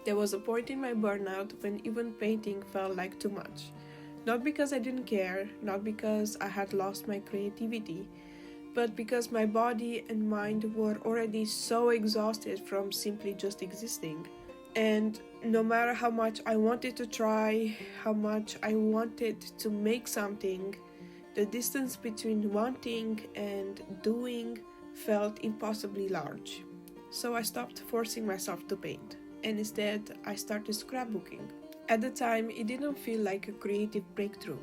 There was a point in my burnout when even painting felt like too much. Not because I didn't care, not because I had lost my creativity, but because my body and mind were already so exhausted from simply just existing. And no matter how much I wanted to try, how much I wanted to make something, the distance between wanting and doing felt impossibly large. So I stopped forcing myself to paint, and instead I started scrapbooking. At the time, it didn't feel like a creative breakthrough.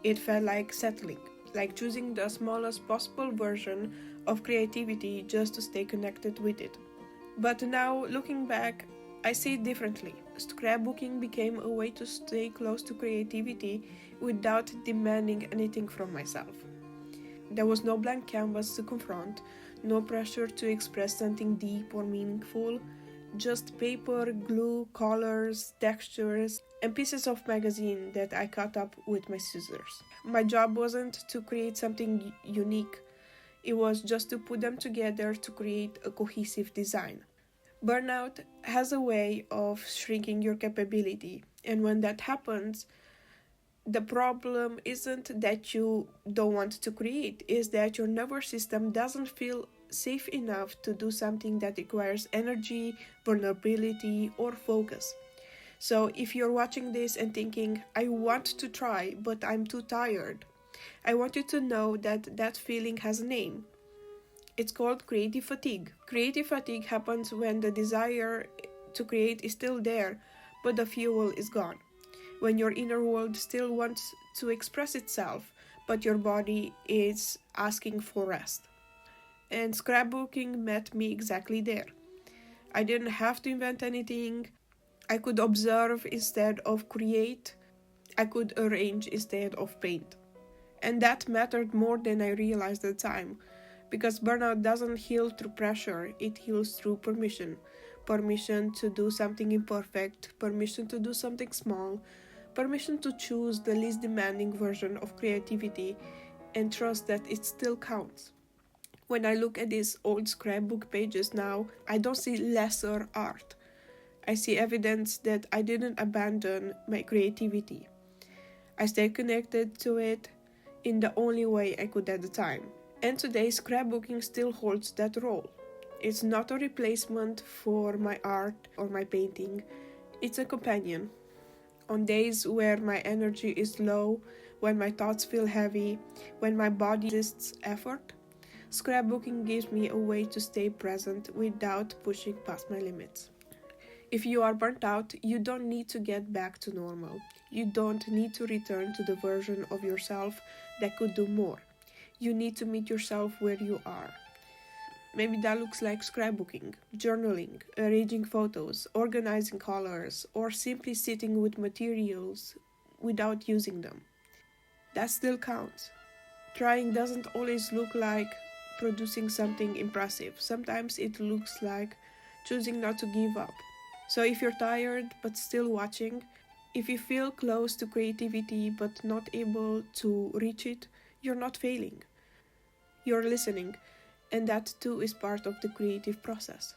It felt like settling, like choosing the smallest possible version of creativity just to stay connected with it. But now, looking back, I see it differently. Scrapbooking became a way to stay close to creativity without demanding anything from myself. There was no blank canvas to confront, no pressure to express something deep or meaningful, just paper, glue, colors, textures, and pieces of magazine that I cut up with my scissors. My job wasn't to create something unique, it was just to put them together to create a cohesive design. Burnout has a way of shrinking your capability, and when that happens, the problem isn't that you don't want to create, is that your nervous system doesn't feel safe enough to do something that requires energy, vulnerability, or focus. So if you're watching this and thinking, I want to try, but I'm too tired, I want you to know that that feeling has a name. It's called creative fatigue. Creative fatigue happens when the desire to create is still there, but the fuel is gone. When your inner world still wants to express itself, but your body is asking for rest. And scrapbooking met me exactly there. I didn't have to invent anything. I could observe instead of create. I could arrange instead of paint. And that mattered more than I realized at the time. Because burnout doesn't heal through pressure, it heals through permission. Permission to do something imperfect, permission to do something small, permission to choose the least demanding version of creativity and trust that it still counts. When I look at these old scrapbook pages now, I don't see lesser art. I see evidence that I didn't abandon my creativity. I stayed connected to it in the only way I could at the time. And today, scrapbooking still holds that role. It's not a replacement for my art or my painting, it's a companion. On days where my energy is low, when my thoughts feel heavy, when my body resists effort, scrapbooking gives me a way to stay present without pushing past my limits. If you are burnt out, you don't need to get back to normal. You don't need to return to the version of yourself that could do more. You need to meet yourself where you are. Maybe that looks like scrapbooking, journaling, arranging photos, organizing colors, or simply sitting with materials without using them. That still counts. Trying doesn't always look like producing something impressive. Sometimes it looks like choosing not to give up. So if you're tired but still watching, if you feel close to creativity but not able to reach it, you're not failing. You're listening, and that too is part of the creative process.